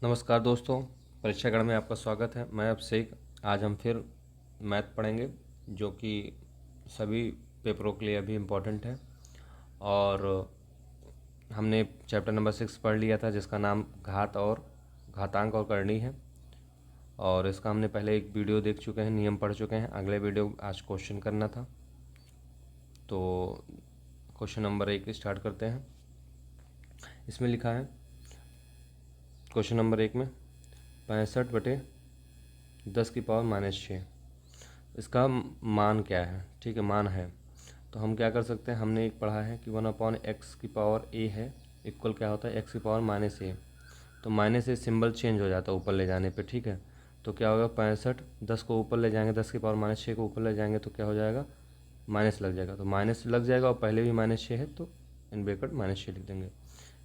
नमस्कार दोस्तों, परीक्षागण में आपका स्वागत है। मैं अभिषेक। आज हम फिर मैथ पढ़ेंगे जो कि सभी पेपरों के लिए अभी इम्पोर्टेंट है। और हमने चैप्टर नंबर 6 पढ़ लिया था जिसका नाम घातांक और करनी है। और इसका हमने पहले एक वीडियो देख चुके हैं, नियम पढ़ चुके हैं। अगले वीडियो आज क्वेश्चन करना था, तो क्वेश्चन नंबर 1 स्टार्ट करते हैं। इसमें लिखा है क्वेश्चन नंबर 1 में 65/10⁻⁻6 इसका मान क्या है। ठीक है, मान है तो हम क्या कर सकते हैं। हमने एक पढ़ा है कि 1/x⁻a है इक्वल क्या होता है x⁻−a। तो -a सिंबल चेंज हो जाता है ऊपर ले जाने पे। ठीक है, तो क्या होगा 65, 10 को ऊपर ले जाएंगे, 10⁻6 को ऊपर ले जाएंगे तो क्या हो जाएगा, माइनस लग जाएगा। तो माइनस लग जाएगा और पहले भी -6 है तो इन ब्रैकेट -6 लिख देंगे।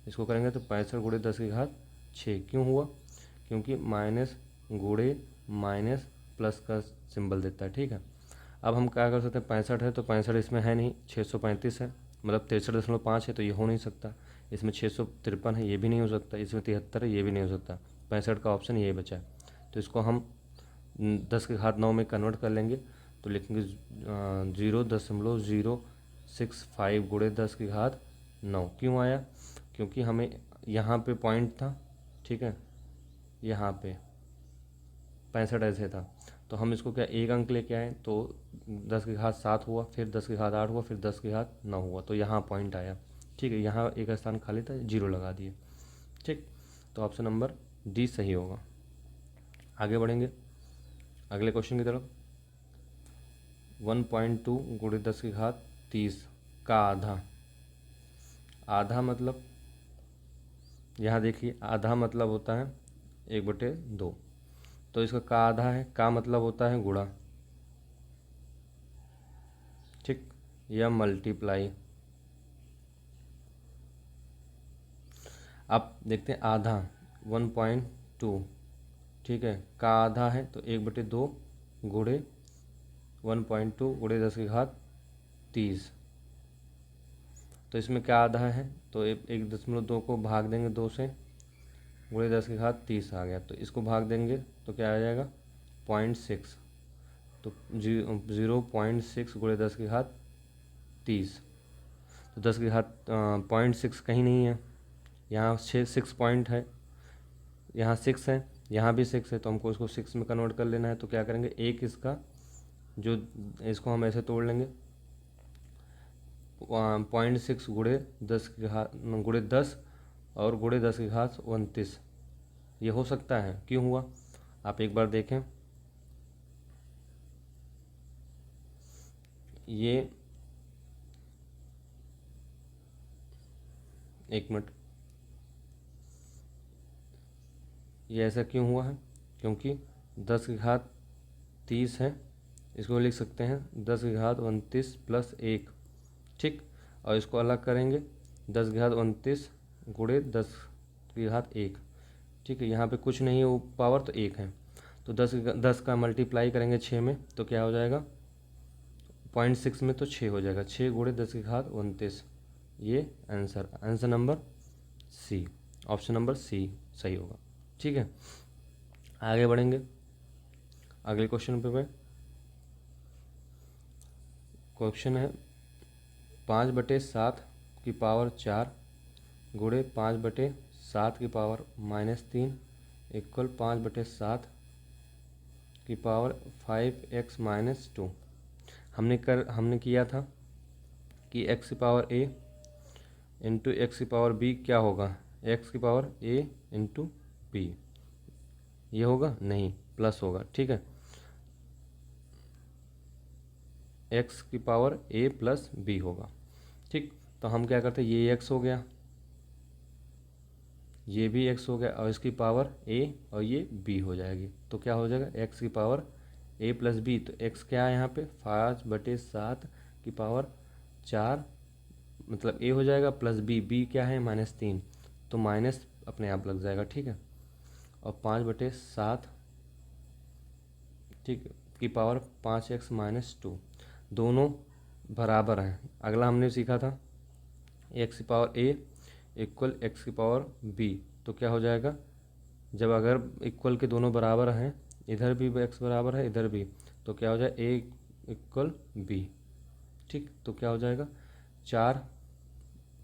इसको करेंगे तो 65×10⁻6 क्यों हुआ, क्योंकि माइनस गुणे माइनस प्लस का सिंबल देता है। ठीक है, अब हम क्या कर सकते हैं, 65 है तो 65 इसमें है नहीं, 635 है मतलब 63.5 है तो ये हो नहीं सकता। इसमें 653 है, ये भी नहीं हो सकता। इसमें 73 है, ये भी नहीं हो सकता। 65 का ऑप्शन यही बचा है। तो इसको हम 10⁹ में कन्वर्ट कर लेंगे तो लिखेंगे 0.065 गुणे 10⁹ क्यों आया, क्योंकि हमें यहाँ पे पॉइंट था। ठीक है, यहाँ पे 65 ऐसे था तो हम इसको क्या एक अंक लेके आए तो 10⁻7 हुआ, फिर 10⁻8 हुआ, फिर 10⁻9 हुआ, तो यहाँ पॉइंट आया। ठीक है, यहाँ एक स्थान खाली था, 0 लगा दिए। ठीक, तो ऑप्शन नंबर डी सही होगा। आगे बढ़ेंगे अगले क्वेश्चन की तरफ। 1.2 गुणे 10⁻30 का आधा। आधा मतलब यहाँ देखिए, आधा मतलब होता है 1/2। तो इसका का आधा है, का मतलब होता है गुणा, ठीक, या मल्टीप्लाई। अब देखते हैं आधा 1.2, ठीक है, का आधा है तो 1/2 गुणे 1.2 गुणे 10⁻30। तो इसमें क्या आधा है तो 1.2 को भाग देंगे 2 से, गुणे 10⁻30 आ गया। तो इसको भाग देंगे तो क्या आ जाएगा 0.6। तो 0.6 गुणे 10⁻30। तो 0.6 कहीं नहीं है, यहाँ 6 पॉइंट है, यहाँ 6 है, यहाँ भी 6 है, तो हमको इसको 6 में कन्वर्ट कर लेना है। तो क्या करेंगे, एक इसका जो इसको हम ऐसे तोड़ लेंगे 0.6 गुणे 10 और गुणे 10⁻29। ये हो सकता है, क्यों हुआ आप एक बार देखें। ये एक मिनट, ये ऐसा क्यों हुआ है, क्योंकि 10⁻30 है, इसको लिख सकते हैं 10⁻29 + 1। ठीक, और इसको अलग करेंगे 10⁻29 गुणे 10⁻1। ठीक है, यहाँ पे कुछ नहीं है वो पावर तो 1 है। तो 10 का मल्टीप्लाई करेंगे 6 में तो क्या हो जाएगा, 0.6 में तो 6 हो जाएगा, 6 गुणे 10⁻29। ये answer number C, option number C सही होगा। ठीक है, आगे बढ़ेंगे अगले क्वेश्चन पे। क्वेश्चन है 5/7 गुणे 5/7 इक्वल 5/7 हमने किया था कि x⁻a इंटू x⁻b क्या होगा, x⁻a इंटू b, ये होगा नहीं, प्लस होगा। ठीक है, x⁻a + b होगा। ठीक, तो हम क्या करते हैं, ये x हो गया, ये भी x हो गया, और इसकी पावर a और ये b हो जाएगी। तो क्या हो जाएगा x⁻a + b। तो x क्या है यहाँ पे 5/7 मतलब a हो जाएगा, प्लस b क्या है -3, तो माइनस अपने आप लग जाएगा। ठीक है, और 5/7 ठीक की पावर 5x-2 दोनों बराबर हैं। अगला हमने सीखा था x⁻a = x⁻b, तो क्या हो जाएगा जब अगर इक्वल के दोनों बराबर हैं, इधर भी x बराबर है इधर भी, तो क्या हो जाए a इक्वल b। ठीक, तो क्या हो जाएगा 4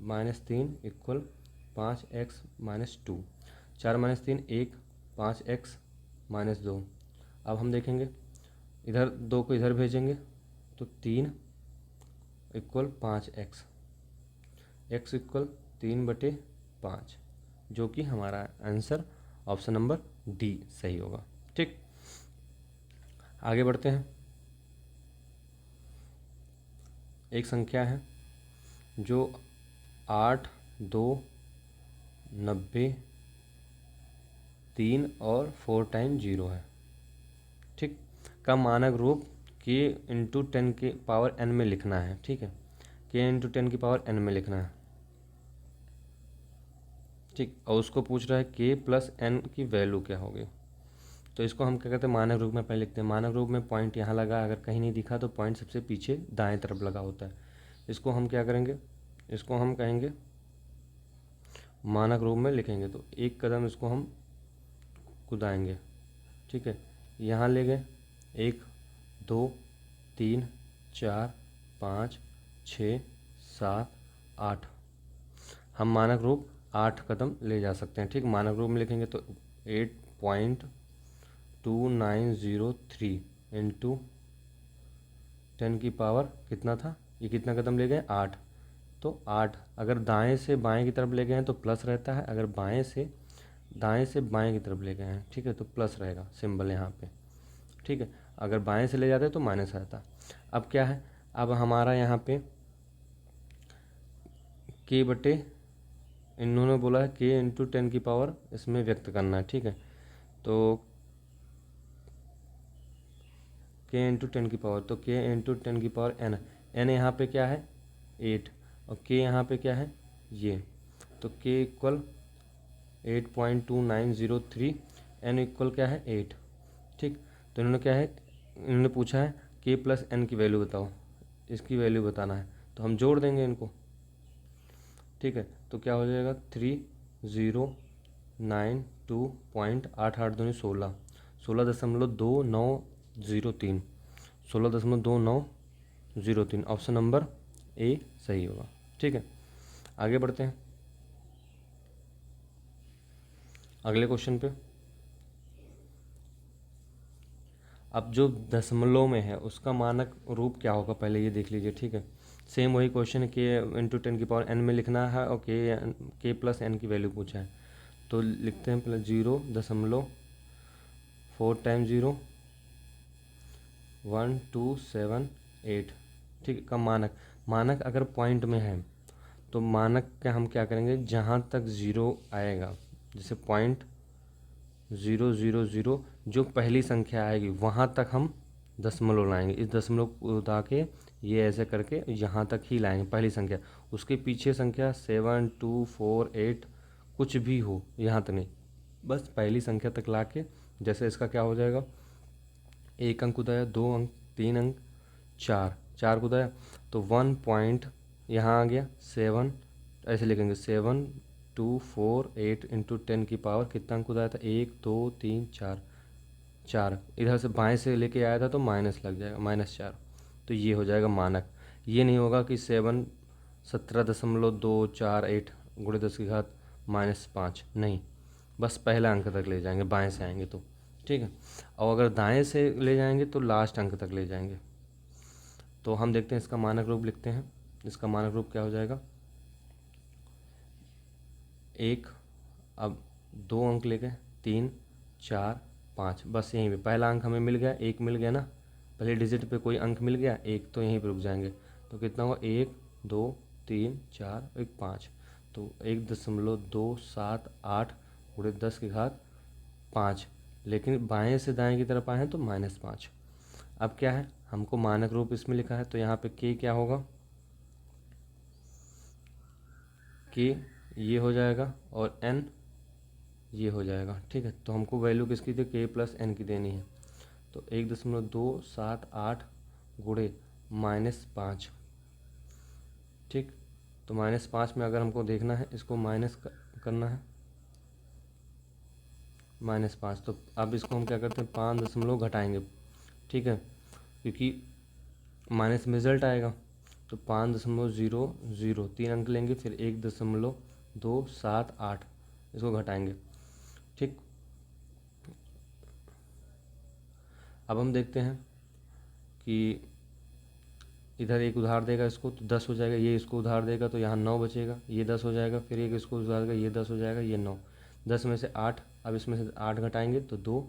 minus 3 equal 5x minus 2। 4 minus 3 1, 5x minus 2। अब हम देखेंगे इधर 2 को इधर भेजेंगे तो 3 इक्वल 5x, x इक्वल 3/5, जो कि हमारा आंसर ऑप्शन नंबर डी सही होगा। ठीक, आगे बढ़ते हैं। एक संख्या है जो 8, 2, 90, 3 और 4 टाइम 0 है। ठीक, का मानक रूप k इंटू 10 की पावर n में लिखना है। ठीक है, k इंटू 10 की पावर n में लिखना है। ठीक, और उसको पूछ रहा है k प्लस n की वैल्यू क्या होगी। तो इसको हम क्या कहते हैं, मानक रूप में पहले लिखते हैं। मानक रूप में पॉइंट यहाँ लगा, अगर कहीं नहीं दिखा तो पॉइंट सबसे पीछे दाएं तरफ लगा होता है। इसको हम क्या करेंगे, इसको हम कहेंगे मानक रूप में लिखेंगे। तो एक कदम इसको हम कुदाएंगे। ठीक है, यहाँ ले गए 1, 2, 3, 4, 5, 6, 7, 8। हम मानक रूप 8 कदम ले जा सकते हैं। ठीक, मानक रूप में लिखेंगे तो 8.2903 इंटू 10 की पावर कितना था, ये कितना कदम ले गए 8। तो 8 अगर दाएं से बाएं की तरफ ले गए हैं तो प्लस रहता है, अगर बाएं से दाएं से बाएं की तरफ ले गए हैं, ठीक है, तो प्लस रहेगा सिंबल यहाँ पे। ठीक है, अगर बाएं से ले जाते हैं तो माइनस रहता। अब क्या है, अब हमारा यहाँ पे k बटे, इन्होंने बोला है k इंटू 10 की पावर इसमें व्यक्त करना है। ठीक है, तो k इंटू 10 की पावर, तो k इंटू 10 की पावर n, n यहाँ पे क्या है 8 और k यहाँ पे क्या है ये, तो k इक्वल 8.2903, n इक्वल क्या है 8। ठीक, तो इन्होंने क्या है, इन्होंने पूछा है k प्लस n की वैल्यू बताओ, इसकी वैल्यू बताना है, तो हम जोड़ देंगे इनको। ठीक है, तो क्या हो जाएगा 3092.88 16.2903, 16.2903, ऑप्शन नंबर ए सही होगा। ठीक है, आगे बढ़ते हैं अगले क्वेश्चन पे। अब जो दशमलव में है उसका मानक रूप क्या होगा पहले ये देख लीजिए। ठीक है, सेम वही क्वेश्चन है, के इंटू 10 की पावर n में लिखना है और के प्लस n की वैल्यू पूछा है। तो लिखते हैं पहले 0.4 टाइम 0 1278। ठीक, का मानक, मानक अगर पॉइंट में है तो मानक का हम क्या करेंगे, जहाँ तक ज़ीरो आएगा, जैसे 0.000 जो पहली संख्या आएगी वहाँ तक हम दशमलव लाएंगे। इस दशमलव को उठा के ये ऐसे करके यहाँ तक ही लाएंगे पहली संख्या, उसके पीछे संख्या 7, 2, 4, 8 कुछ भी हो यहाँ तक नहीं, बस पहली संख्या तक ला के। जैसे इसका क्या हो जाएगा, 1 अंक उदाया, 2 अंक, 3 अंक, 4 उदाया, तो 1 पॉइंट यहाँ आ गया 7, ऐसे लिखेंगे 7,248 इंटू 10 की पावर कितना अंक उदाया था 1, 2, 3, 4, इधर से बाएं से लेके आया था तो माइनस लग जाएगा -4, तो ये हो जाएगा मानक। ये नहीं होगा कि 17.248 गुणे 10 की घात -5, नहीं, बस पहला अंक तक ले जाएंगे बाएं से आएंगे तो। ठीक है, और अगर दाएं से ले जाएंगे तो लास्ट अंक तक ले जाएंगे। तो हम देखते हैं इसका मानक रूप लिखते हैं। इसका मानक रूप क्या हो जाएगा, 1, अब 2 अंक ले गए, 3, 4, 5, बस यहीं पे पहला अंक हमें मिल गया, 1 मिल गया ना, पहले डिजिट पे कोई अंक मिल गया 1, तो यहीं पे रुक जाएंगे। तो कितना हुआ 1, 2, 3, 4, 1, 5, तो 1.278 गुणे 10 की घात 5, लेकिन बाएं से दाएं की तरफ आए हैं तो -5। अब क्या है, हमको मानक रूप इसमें लिखा है, तो यहाँ पे k क्या होगा, k ये हो जाएगा और n ये हो जाएगा। ठीक है, तो हमको वैल्यू किसकी थी, k प्लस n की देनी है, तो 1.278 गुणे -5। ठीक, तो -5 में अगर हमको देखना है, इसको माइनस करना है, -5। तो अब इसको हम क्या करते हैं, 5 दशमलव घटाएंगे, ठीक है, क्योंकि माइनस में रिजल्ट आएगा। तो 5.000 3 अंक लेंगे, फिर 1.278 इसको घटाएंगे, ठीक। अब हम देखते हैं कि इधर एक उधार देगा इसको तो 10 हो जाएगा, ये इसको उधार देगा तो यहाँ 9 बचेगा, ये 10 हो जाएगा, फिर एक इसको उधार देगा, ये 10 हो जाएगा, ये 9, 10 में से 8, अब इसमें से 8 घटाएंगे तो 2,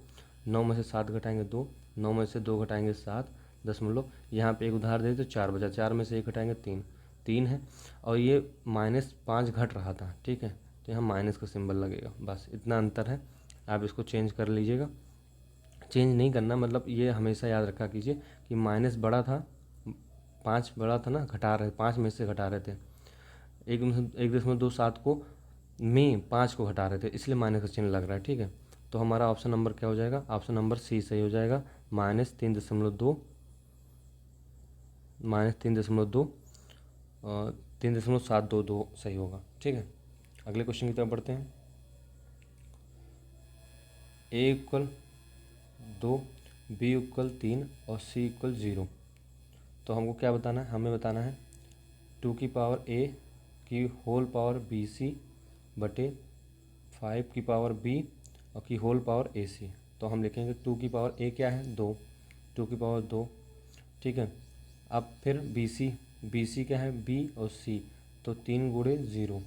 9 में से 7 घटाएंगे 2, 9 में से 2 घटाएंगे 7 दशमलव, यहाँ पे एक उधार दे तो 4 बचा, 4 में से 1 घटाएंगे 3, 3 है, और ये -5 घट रहा था, ठीक है, तो यहाँ माइनस का सिंबल लगेगा, बस इतना अंतर है। आप इसको चेंज कर लीजिएगा, चेंज नहीं करना, मतलब ये हमेशा याद रखा कीजिए कि माइनस बड़ा था, 5 बड़ा था ना, घटा रहे 5 में से घटा रहे थे, 1.27 को में 5 को घटा रहे थे, इसलिए माइनस का चिन्ह लग रहा है, ठीक है। तो हमारा ऑप्शन नंबर क्या हो जाएगा, ऑप्शन नंबर सी सही हो जाएगा, -3.2 -3.2 3.722 सही होगा, ठीक है। अगले क्वेश्चन की तरफ बढ़ते हैं। A = 2, B = 3 और C = 0। तो हमको क्या बताना है, हमें बताना है 2 की पावर A की होल पावर BC बटे 5 की पावर B और की होल पावर AC। तो हम लिखेंगे 2 की पावर A क्या है, 2, 2 की पावर 2, ठीक है। अब फिर BC क्या है, B और C, तो 3 गुणे 0,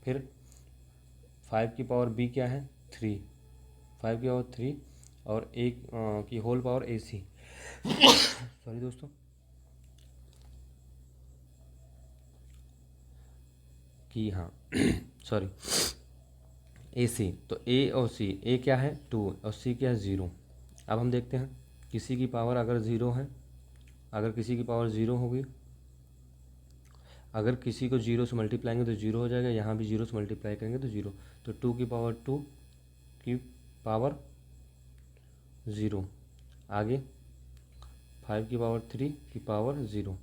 फिर 5 की पावर B क्या है, 3, 5 की पावर 3 और एक की होल पावर AC सॉरी दोस्तों, कि हाँ सॉरी AC, तो A और C, A क्या है 2 और C क्या है 0। अब हम देखते हैं किसी की पावर अगर 0 है, अगर किसी की पावर 0 होगी, अगर किसी को 0 से मल्टीप्लाएंगे तो 0 हो जाएगा, यहाँ भी 0 से मल्टीप्लाई करेंगे तो 0, तो 2 की पावर 2 की पावर 0, आगे 5 की पावर 3 की पावर 0।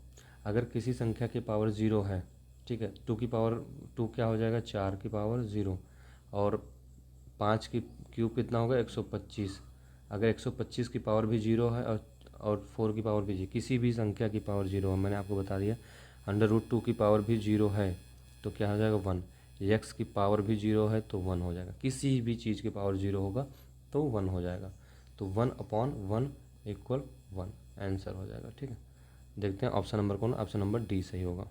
अगर किसी संख्या की पावर 0 है, ठीक है, 2 की पावर 2 क्या हो जाएगा, 4 की पावर 0, और 5 की क्यूब कितना होगा 125। अगर 125 की पावर भी 0 है और 4 की पावर भी 0, किसी भी संख्या की पावर 0 है, मैंने आपको बता दिया, √2 की पावर भी 0 है तो क्या हो जाएगा 1, x की पावर भी 0 है तो 1 हो जाएगा, किसी भी चीज़ की पावर 0 होगा तो 1 हो जाएगा, तो 1/1 = 1 आंसर हो जाएगा, ठीक है। देखते हैं ऑप्शन नंबर कौन, ऑप्शन नंबर डी सही होगा,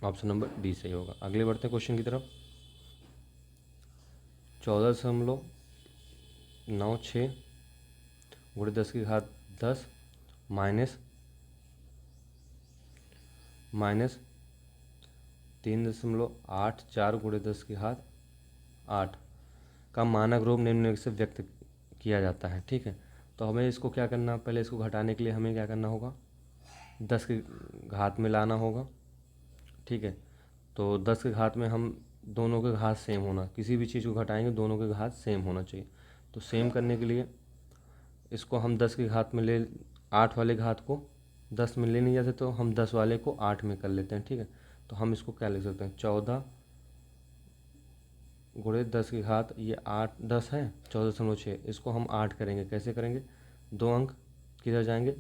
ऑप्शन नंबर डी सही होगा। अगले बढ़ते हैं क्वेश्चन की तरफ। 14.96 गुणे 10 की घात 10 माइनस 3.84 गुणे 10 की घात 8 का मानक रूप निम्नलिखित से व्यक्त किया जाता है, ठीक है। तो हमें इसको क्या करना, पहले इसको घटाने के लिए हमें क्या करना होगा, 10 की घात में लाना होगा, ठीक है। तो 10 के घात में हम दोनों के घात सेम होना, किसी भी चीज़ को घटाएंगे दोनों के घात सेम होना चाहिए, तो सेम करने के लिए इसको हम 10 की घात में ले, 8 वाले घात को 10 में ले नहीं जाते तो हम 10 वाले को 8 में कर लेते हैं, ठीक है। तो हम इसको क्या लिख सकते हैं, 14 गुणे 10 की घात, ये 8 10 है 14.6, इसको हम 8 करेंगे, कैसे करेंगे, 2 अंक किधर जाएंगे,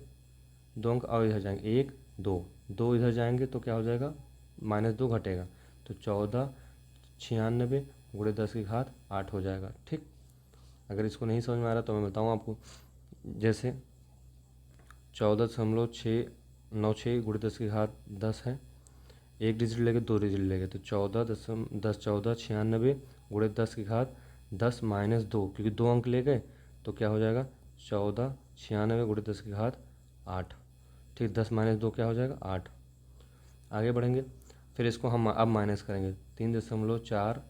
2 अंक और इधर जाएंगे, 1 2 2 इधर जाएंगे तो क्या हो जाएगा, -2 घटेगा, तो 1496 गुणे 10 की घात 8 हो जाएगा, ठीक। अगर इसको नहीं समझ में आ रहा तो मैं बताऊँ आपको, जैसे 14.696 गुणे 10 की घात 10 है, एक डिजिट लेके 2 डिजिट लेके, तो 14.96 गुणे 10 की घात 10 -2, क्योंकि 2 अंक ले गए तो क्या हो जाएगा 1496 गुणे 10 की घात 8, ठीक। 10 -2 क्या हो जाएगा 8। आगे बढ़ेंगे, फिर इसको हम अब माइनस करेंगे, 3.4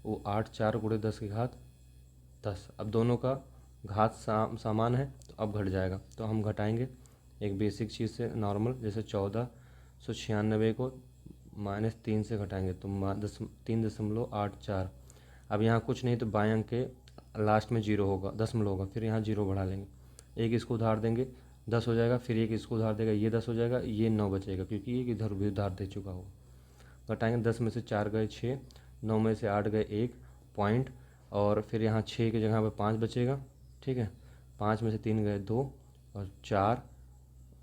वो 8 4 गुणे 10 की घात 10, अब दोनों का घात समान है तो अब घट जाएगा, तो हम घटाएंगे एक बेसिक चीज़ से, नॉर्मल, जैसे 1496 को -3 से घटाएंगे तो 3.84। अब यहाँ कुछ नहीं तो बाएं अंक के लास्ट में 0 होगा, दशमलव होगा, फिर यहाँ 0 बढ़ा लेंगे, एक इसको उधार देंगे 10 हो जाएगा, फिर एक इसको उधार देगा, ये 10 हो जाएगा, ये 9 बचेगा क्योंकि ये इधर भी उधार दे चुका होगा। घटाएंगे, 10 में से 4 गए 6, 9 में से 8 गए 1, पॉइंट, और फिर यहाँ 6 की जगह पे 5 बचेगा, ठीक है। 5 में से 3 गए 2 और 4,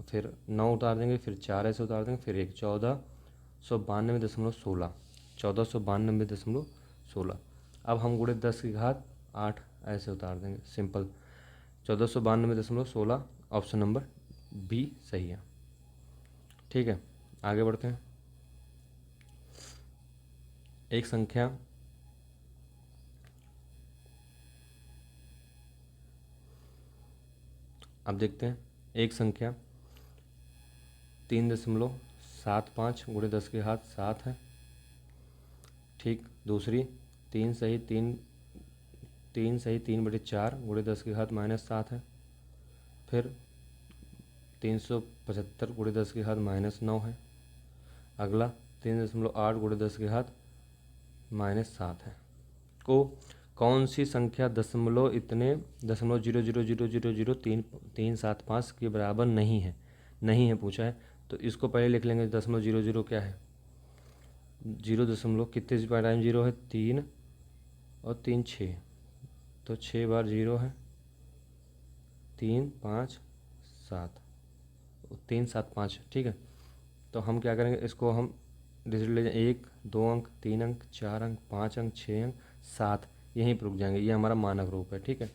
फिर 9 उतार देंगे, फिर 4 ऐसे उतार देंगे, फिर 1, 1492.16, 1492.16। अब हम गुणे 10 की घात 8 ऐसे उतार देंगे, सिंपल। 1492.16, ऑप्शन नंबर बी सही है, ठीक है। आगे बढ़ते हैं। एक संख्या अब देखते हैं। एक संख्या 3.75 गुणे 10 की घात 7 है, ठीक। दूसरी 3 सही 3/4 गुणे 10 की घात -7 है। फिर 375 गुणे 10 की घात -9 है। अगला 3.8 गुणे 10 की घात -7 है। को कौन सी संख्या दशमलव इतने 0.000000375 के बराबर नहीं है, नहीं है पूछा है। तो इसको पहले लिख लेंगे, 0.00 क्या है, 0 दशमलव कितने टाइम 0 है, 3 और 3 6, तो 6 बार 0 है, 3 5 7, 3 7 5, ठीक है। तो हम क्या करेंगे, इसको हम डिजिट ले जाए, 1 2 अंक, 3 अंक, 4 अंक, 5 अंक, 6 अंक, 7, यहीं पर रुक जाएंगे। ये हमारा मानक रूप है, ठीक है।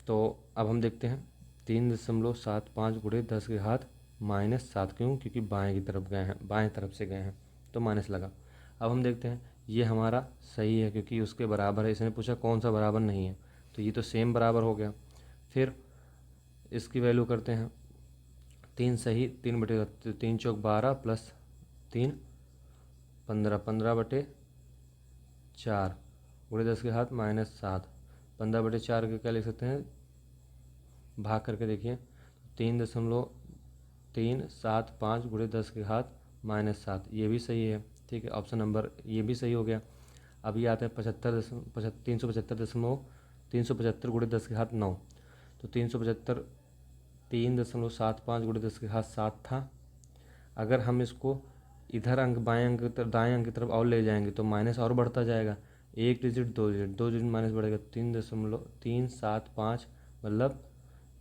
तो अब हम देखते हैं 3.75 गुणे 10 की घात -7, क्यों, क्योंकि बाएं की तरफ गए हैं, बाएं तरफ से गए हैं तो माइनस लगा। अब हम देखते हैं ये हमारा सही है क्योंकि उसके बराबर है। इसने पूछा कौन सा बराबर नहीं है, तो ये तो सेम बराबर हो गया। फिर इसकी वैल्यू करते हैं, 3 सही 3/3 चौक 12 प्लस 3 15, 15/4 गुणे 10 के घात -7। 15/4 के क्या लिख सकते हैं, भाग करके देखिए, 3.375 गुणे 10 के घात -7, ये भी सही है, ठीक है। ऑप्शन नंबर ये भी सही हो गया। अब ये आते हैं 375 गुणे 10 के घात 9, तो 375 3.75 गुणे 10 के घात 7 था। अगर हम इसको इधर अंक बाएं अंक दाएं अंक की तरफ और ले जाएंगे तो माइनस और बढ़ता जाएगा, 1 डिजिट 2 डिजिट 2 डिजिट माइनस बढ़ेगा, 3.375 मतलब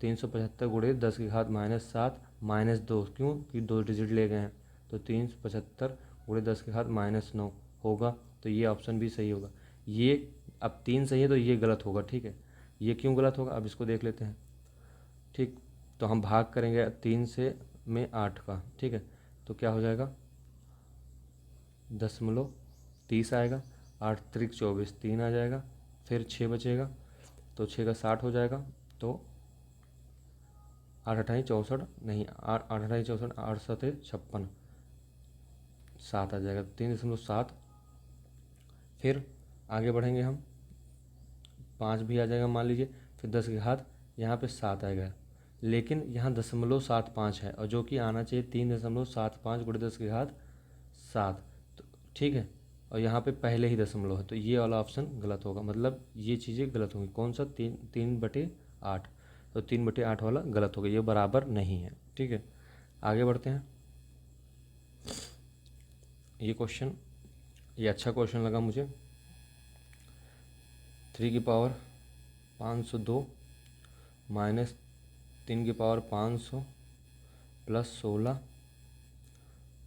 375 गुणे 10 की घात -7 -2, क्यों कि 2 डिजिट ले गए हैं, तो 375 गुणे 10 की घात -9 होगा। तो ये ऑप्शन भी सही होगा। ये अब 3 सही है तो ये गलत होगा, ठीक है। ये क्यों गलत होगा, अब इसको देख लेते हैं, ठीक। तो हम भाग करेंगे 3 से में 8 का, ठीक है। तो क्या हो जाएगा, 0.30 आएगा, 8 त्रिक 24, 3 आ जाएगा, फिर 6 बचेगा, तो 6 का 60 हो जाएगा, तो 8 अठाई 64 नहीं, 8 अठाई 64, 8 7 56, 7 आ जाएगा, 3.7। फिर आगे बढ़ेंगे हम, 5 भी आ जाएगा मान लीजिए, फिर 10 की घात यहाँ पे 7 आएगा, लेकिन यहाँ 0.75 है और जो कि आना चाहिए 3.75 गुणे 10 की घात 7, तो ठीक है। और यहाँ पे पहले ही दशमलव है, तो ये वाला ऑप्शन गलत होगा, मतलब ये चीज़ें गलत होंगी। कौन सा, 3/8, तो 3/8 वाला गलत होगा, ये बराबर नहीं है, ठीक है। आगे बढ़ते हैं। ये क्वेश्चन, ये अच्छा क्वेश्चन लगा मुझे। 3 की पावर 502 माइनस 3 की पावर 500 प्लस 16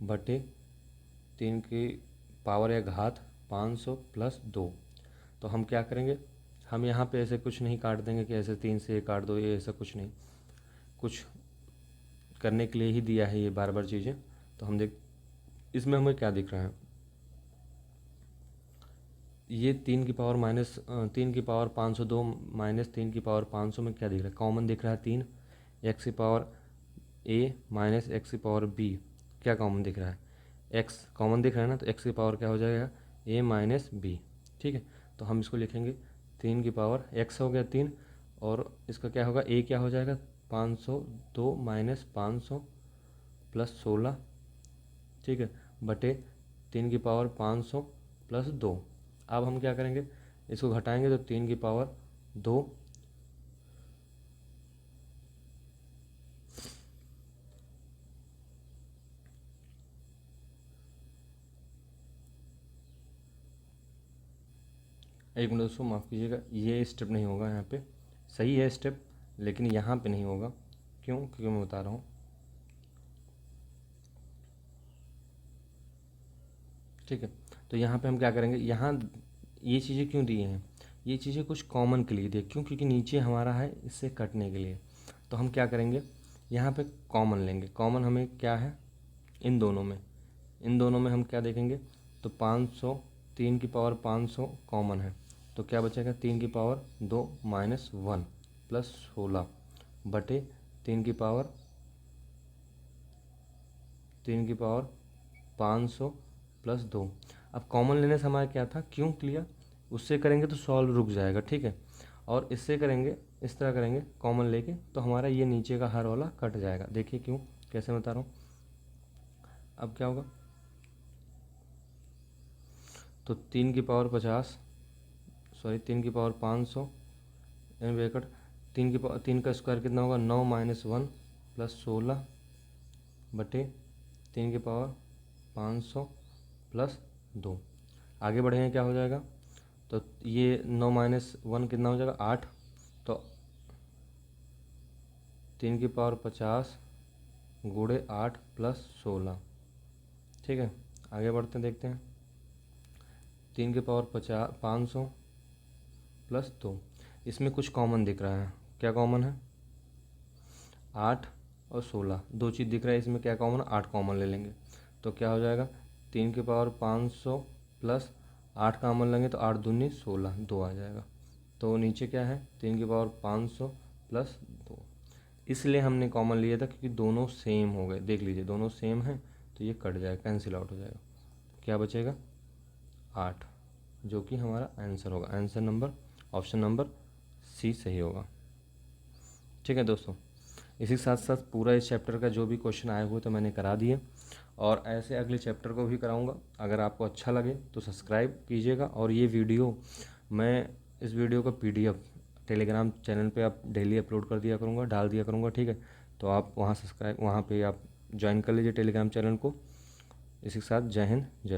बटे 3 की पावर या घात 500 प्लस 2। तो हम क्या करेंगे, हम यहाँ पे ऐसे कुछ नहीं काट देंगे कि ऐसे 3 से ये काट दो, ये ऐसा कुछ नहीं, कुछ करने के लिए ही दिया है ये बार बार चीज़ें। तो हम देख, इसमें हमें क्या दिख रहा है, ये 3 की पावर 502 माइनस 3 की पावर 500 में क्या दिख रहा है, कॉमन दिख रहा है 3, एक्स की पावर ए माइनस एक्स की पावर बी, क्या कॉमन दिख रहा है, एक्स कॉमन दिख रहा है ना, तो एक्स की पावर क्या हो जाएगा, ए माइनस बी, ठीक है। तो हम इसको लिखेंगे 3 की पावर एक्स हो गया 3, और इसका क्या होगा, ए क्या हो जाएगा 502 माइनस 500 प्लस 16, ठीक है, बटे 3 की पावर 500 प्लस 2। अब हम क्या करेंगे, इसको घटाएंगे तो 3 की पावर 2, एक मिनट दोस्तों माफ़ कीजिएगा, ये स्टेप नहीं होगा यहाँ पे, सही है स्टेप लेकिन यहाँ पे नहीं होगा। क्यों? क्योंकि मैं बता रहा हूँ। ठीक है, तो यहाँ पे हम क्या करेंगे, यहाँ ये चीज़ें क्यों दी हैं, ये चीज़ें कुछ कॉमन के लिए दी, क्यों? क्योंकि नीचे हमारा है इससे कटने के लिए। तो हम क्या करेंगे, यहाँ पे कॉमन लेंगे। कॉमन हमें क्या है इन दोनों में हम क्या देखेंगे, तो 500, 3 की पावर 500 कॉमन है, तो क्या बचेगा 3 की पावर 2 माइनस 1 प्लस 16 बटे 3 की पावर 500 प्लस 2। अब कॉमन लेने से हमारा क्या था, क्यों लिया, उससे करेंगे तो सॉल्व रुक जाएगा। ठीक है, और इससे करेंगे, इस तरह करेंगे कॉमन लेके, तो हमारा ये नीचे का हर वाला कट जाएगा। देखिए क्यों, कैसे बता रहा हूँ। अब क्या होगा, तो 3 की पावर 500 इन ब्रैकेट 3 का स्क्वायर कितना होगा, 9 माइनस 1 प्लस 16 बटे 3 की पावर 500 प्लस 2। आगे बढ़ेंगे क्या हो जाएगा, तो ये 9 माइनस 1 कितना हो जाएगा 8, तो 3 की पावर 50 गुणे 8 प्लस 16। ठीक है, आगे बढ़ते हैं, देखते हैं। 3 की पावर 500 प्लस 2, इसमें कुछ कॉमन दिख रहा है। क्या कॉमन है, 8 और 16, दो चीज़ दिख रहा है इसमें। क्या कॉमन है, 8 कॉमन ले लेंगे, तो क्या हो जाएगा 3 की पावर 500 प्लस 8 कॉमन लेंगे तो 8 दूनी 16, 2 आ जाएगा। तो नीचे क्या है, 3 की पावर 500 प्लस 2। इसलिए हमने कॉमन लिया था क्योंकि दोनों सेम हो गए। देख लीजिए दोनों सेम हैं, तो ये कट जाएगा, कैंसिल आउट हो जाएगा। क्या बचेगा 8, जो कि हमारा आंसर होगा। Answer number option number C सही होगा। ठीक है दोस्तों, इसी के साथ साथ पूरा इस चैप्टर का जो भी क्वेश्चन आए हुए तो मैंने करा दिए, और ऐसे अगले चैप्टर को भी कराऊंगा। अगर आपको अच्छा लगे तो सब्सक्राइब कीजिएगा, और ये वीडियो मैं इस वीडियो का PDF टेलीग्राम चैनल पे आप डेली अपलोड कर दिया करूँगा, डाल दिया करूँगा। ठीक है, तो आप वहाँ पे आप ज्वाइन कर लीजिए टेलीग्राम चैनल को। इसी के साथ जय हिंद, जय